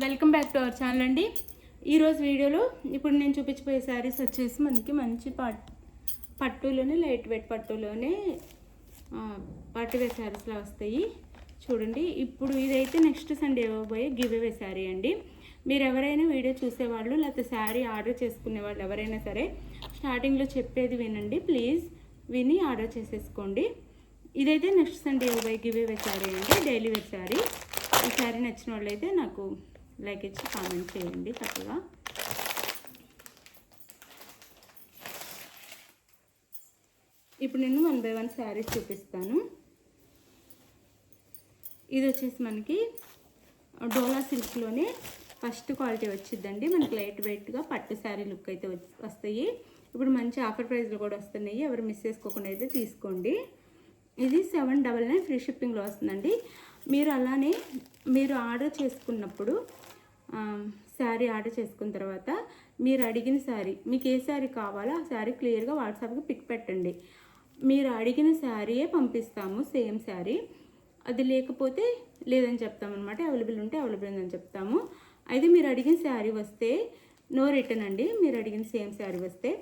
Welcome back to our channel అండి. ఈరోజు వీడియోలో ఇప్పుడు నేను చూపించబోయే శారీస్ వచ్చేసి మనకి మంచి పట్టులోనే లైట్ వెయిట్ పట్టులోనే పార్టీవేర్ శారీస్లా వస్తాయి. చూడండి, ఇప్పుడు ఇదైతే నెక్స్ట్ సండే ఇవ్వబోయే గివ్ అవే శారీ అండి. మీరు ఎవరైనా వీడియో చూసేవాళ్ళు లేకపోతే శారీ ఆర్డర్ చేసుకునే వాళ్ళు ఎవరైనా సరే స్టార్టింగ్లో చెప్పేది వినండి ప్లీజ్, విని ఆర్డర్ చేసేసుకోండి. ఇదైతే నెక్స్ట్ సండే ఇవ్వబోయే గివ్ అవే శారీ అండి, డైలీ వేర్ శారీ. ఈ శారీ నచ్చిన వాళ్ళైతే నాకు లైక్ ఇచ్చి కామెంట్ చేయండి చక్కగా. ఇప్పుడు నేను 1 by 1 శారీస్ చూపిస్తాను. ఇది వచ్చేసి మనకి డోలా సిల్క్లోనే ఫస్ట్ క్వాలిటీ వచ్చిందండి. మనకి లైట్ వెయిట్గా పట్టు శారీ లుక్ అయితే వస్తాయి. ఇప్పుడు మంచి ఆఫర్ ప్రైస్లో కూడా వస్తున్నాయి, ఎవరు మిస్ చేసుకోకుండా అయితే తీసుకోండి. ఇది 799 ఫ్రీ షిప్పింగ్లో వస్తుందండి. మీరు అలానే మీరు ఆర్డర్ చేసుకున్నప్పుడు శారీ ఆర్డర్ చేసుకున్న తర్వాత మీరు అడిగిన శారీ, మీకు ఏ శారీ కావాలో ఆ శారీ క్లియర్గా వాట్సాప్కి పిక్ పెట్టండి. మీరు అడిగిన శారీయే పంపిస్తాము, సేమ్ శారీ. అది లేకపోతే లేదని చెప్తామన్నమాట. అవైలబుల్ ఉంటే అవైలబుల్ ఉందని చెప్తాము. అయితే మీరు అడిగిన శారీ వస్తే నో రిటర్న్ అండి. మీరు అడిగిన సేమ్ శారీ వస్తే,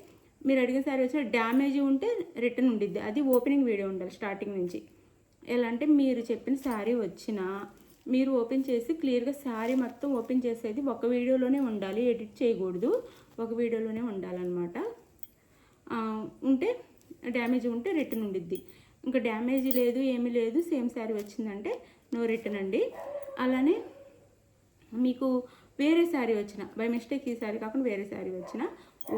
మీరు అడిగిన శారీ వచ్చి డ్యామేజ్ ఉంటే రిటర్న్ ఉండిద్ది. అది ఓపెనింగ్ వీడియో ఉండాలి స్టార్టింగ్ నుంచి. ఎలా అంటే మీరు చెప్పిన శారీ వచ్చినా మీరు ఓపెన్ చేసి క్లియర్గా శారీ మొత్తం ఓపెన్ చేసేది ఒక వీడియోలోనే ఉండాలి, ఎడిట్ చేయకూడదు. ఒక వీడియోలోనే ఉండాలన్నమాట. ఉంటే డ్యామేజ్ ఉంటే రిటర్న్ ఉండిద్ది. ఇంకా డ్యామేజ్ లేదు ఏమీ లేదు, సేమ్ శారీ వచ్చిందంటే నో రిటర్న్ అండి. అలానే మీకు వేరే శారీ వచ్చిన బై మిస్టేక్ ఈ శారీ కాకుండా వేరే శారీ వచ్చిన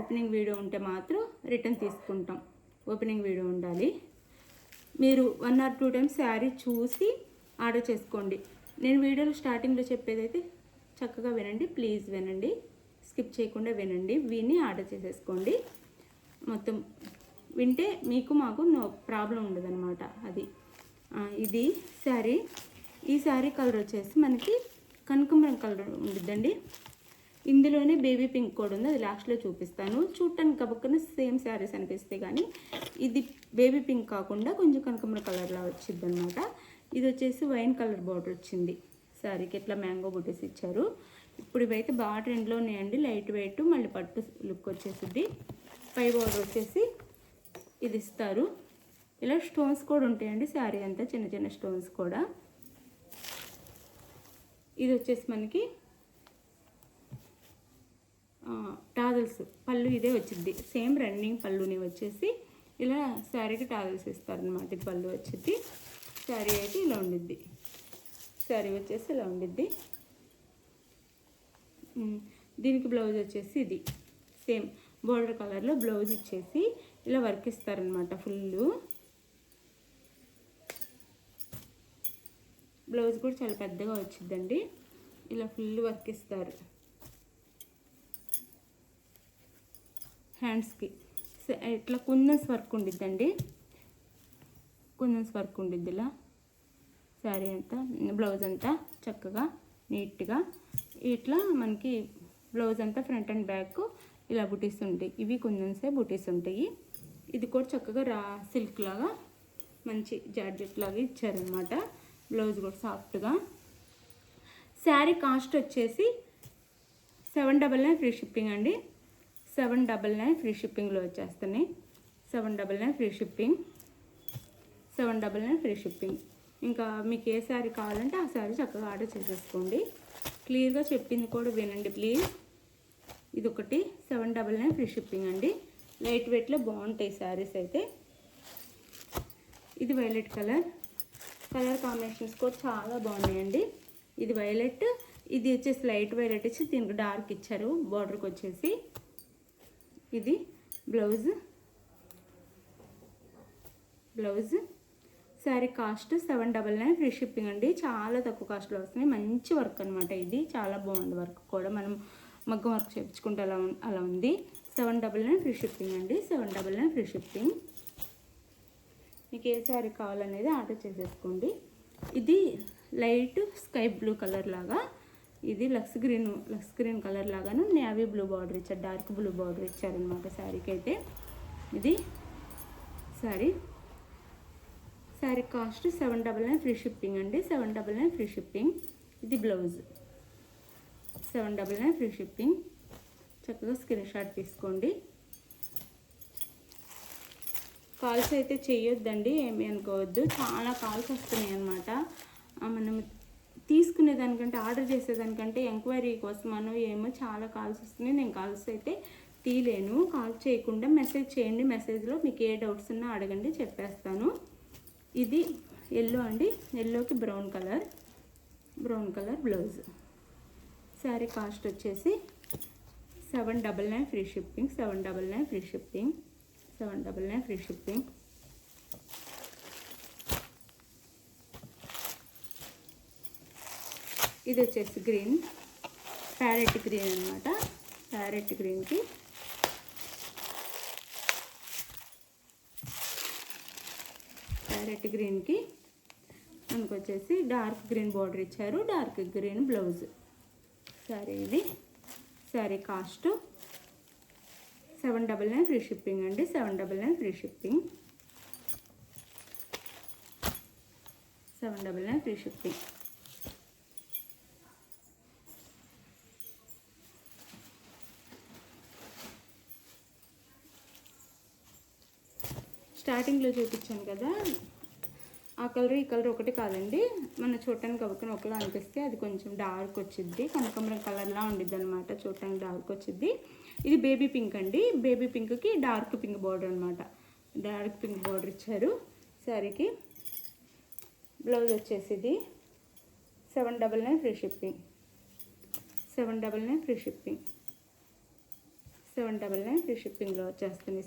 ఓపెనింగ్ వీడియో ఉంటే మాత్రం రిటర్న్ తీసుకుంటాం. ఓపెనింగ్ వీడియో ఉండాలి. మీరు 1 or 2 times శారీ చూసి ఆర్డర్ చేసుకోండి. నేను వీడియోలో స్టార్టింగ్లో చెప్పేదైతే చక్కగా వినండి ప్లీజ్, వినండి, స్కిప్ చేయకుండా వినండి, విని ఆర్డర్ చేసేసుకోండి. మొత్తం వింటే మీకు మాకు నో ప్రాబ్లం ఉండదన్నమాట. అది ఇది శారీ. ఈ శారీ కలర్ వచ్చేసి మనకి కనకాంబరం కలర్ ఉండిద్దండి. ఇందులోనే బేబీ పింక్ కూడా ఉంది, అది లాస్ట్లో చూపిస్తాను. చూడటానికి కబుక్కున సేమ్ శారీస్ అనిపిస్తాయి, కానీ ఇది బేబీ పింక్ కాకుండా కొంచెం కనకాంబరం కలర్లా వచ్చింది అనమాట. ఇది వచ్చేసి వైన్ కలర్ బార్డర్ వచ్చింది శారీకి, ఇట్లా మ్యాంగో బుటీస్ ఇచ్చారు. ఇప్పుడు ఇవైతే బాగా ట్రెండ్లో ఉన్నాయండి, లైట్ వెయిట్ మళ్ళీ పట్టు లుక్ వచ్చేసింది. పై బార్డర్ వచ్చేసి ఇది ఇస్తారు. ఇలా స్టోన్స్ కూడా ఉంటాయండి శారీ అంతా, చిన్న చిన్న స్టోన్స్ కూడా. ఇది వచ్చేసి మనకి టాజల్స్ పళ్ళు ఇదే వచ్చింది, సేమ్ రన్నింగ్ పళ్ళుని వచ్చేసి ఇలా శారీకి టాజల్స్ ఇస్తారనమాట. ఇది పళ్ళు వచ్చింది. శారీ అయితే ఇలా ఉండిద్ది, శారీ వచ్చేసి ఇలా ఉండిద్ది. దీనికి బ్లౌజ్ వచ్చేసి ఇది సేమ్ బోర్డర్ కలర్లో బ్లౌజ్ ఇచ్చేసి ఇలా వర్క్ ఇస్తారనమాట. ఫుల్ బ్లౌజ్ కూడా చాలా పెద్దగా వచ్చిందండి, ఇలా ఫుల్ వర్క్ ఇస్తారు. హ్యాండ్స్కి ఇట్లా కుందన్స్ వర్క్ ఉండిద్దండి, కుందన్స్ వర్క్ ఉండిద్ది ఇలా శారీ అంతా. బ్లౌజ్ అంతా చక్కగా నీట్గా ఇట్లా మనకి బ్లౌజ్ అంతా ఫ్రంట్ అండ్ బ్యాక్ ఇలా బుటీస్ ఉంటాయి. ఇవి కుందన్సే బుటీస్ ఉంటాయి. ఇది కూడా చక్కగా సిల్క్ లాగా మంచి జార్జెట్ లాగా ఇచ్చారనమాట. బ్లౌజ్ కూడా సాఫ్ట్గా. శారీ కాస్ట్ వచ్చేసి 799 ఫ్రీ షిప్పింగ్ అండి. 799 ఫ్రీ షిప్పింగ్లో వచ్చేస్తున్నాయి. 799 ఫ్రీ షిప్పింగ్, 799 ఫ్రీ షిప్పింగ్. ఇంకా మీకు ఏ శారీ కావాలంటే ఆ శారీ చక్కగా ఆర్డర్ చేసేసుకోండి. క్లియర్గా చెప్పింది కూడా వినండి ప్లీజ్. ఇది ఒకటి 799 ఫ్రీ షిప్పింగ్ అండి. లైట్ వెయిట్లో బాగుంటాయి శారీస్ అయితే. ఇది వైలెట్ కలర్ కాంబినేషన్స్ కూడా చాలా బాగున్నాయండి. ఇది వైలెట్, ఇది వచ్చేసి లైట్ వైలెట్ ఇచ్చి దీనికి డార్క్ ఇచ్చారు బార్డర్కి వచ్చేసి. ఇది blouse sari cost 799 free shipping అండి. చాలా తక్కువ కాస్ట్లో వస్తున్నాయి, మంచి వర్క్ అనమాట. ఇది చాలా బాగుంది వర్క్ కూడా, మనం మగ్గం వర్క్ చేయించుకుంటే అలా ఉంది. 799 ఫ్రీ షిప్పింగ్ అండి. 799 ఫ్రీ షిప్పింగ్. మీకు ఏ శారీ కావాలనేది ఆర్డర్ చేసేసుకోండి. ఇది లైట్ స్కై బ్లూ కలర్ లాగా, ఇది లక్స్ గ్రీన్ కలర్ లాగాను నేవీ బ్లూ బార్డర్ ఇచ్చారు, డార్క్ బ్లూ బార్డర్ ఇచ్చారనమాట శారీకి అయితే. ఇది శారీ కాస్ట్ 799 ఫ్రీ షిప్పింగ్ అండి. 799 ఫ్రీ షిప్పింగ్. ఇది బ్లౌజ్ 799 ఫ్రీ షిప్పింగ్. చక్కగా స్క్రీన్ షాట్ తీసుకోండి. కాల్స్ అయితే చేయొద్దండి, ఏమి అనుకోవద్దు. చాలా కాల్స్ వస్తున్నాయి అన్నమాట. మనం తీసుకునేదానికంటే ఆర్డర్ చేసేదానికంటే ఎంక్వైరీ కోసం ఏమో చాలా కాల్స్ వస్తున్నాయి. నేను కాల్స్ అయితే తీయలేను. కాల్ చేయకుండా మెసేజ్ చేయండి. మెసేజ్లో మీకు ఏ డౌట్స్ ఉన్నా అడగండి, చెప్పేస్తాను. ఇది ఎల్లో అండి, ఎల్లోకి brown colour blouse. Sari cost వచ్చేసి 799 free shipping. 799 free shipping. 799 free shipping. ఇది వచ్చేసి గ్రీన్, ప్యారెట్ గ్రీన్ అనమాట. ప్యారెట్ గ్రీన్కి మనకు వచ్చేసి డార్క్ గ్రీన్ బార్డర్ ఇచ్చారు, డార్క్ గ్రీన్ బ్లౌజ్. సారీ ఇది. సారీ కాస్ట్ 799 ఫ్రీ షిప్పింగ్ అండి. 799 ఫ్రీ షిప్పింగ్. 799 free shipping. స్టార్టింగ్లో చూపించాను కదా, ఆ కలర్ ఈ కలర్ ఒకటి కాదండి. మన చూడటానికి ఒకరిని ఒకలా అనిపిస్తే అది కొంచెం డార్క్ వచ్చింది, కనకాంబరం కలర్లా ఉండిద్ది అనమాట. చూడటానికి డార్క్ వచ్చింది. ఇది బేబీ పింక్ అండి. బేబీ పింక్కి డార్క్ పింక్ బార్డర్ అనమాట. డార్క్ పింక్ బార్డర్ ఇచ్చారు శారీకి. బ్లౌజ్ వచ్చేసి ఇది 799 free shipping. 799 free shipping. 799 free షిప్పింగ్లో వచ్చేస్తుంది.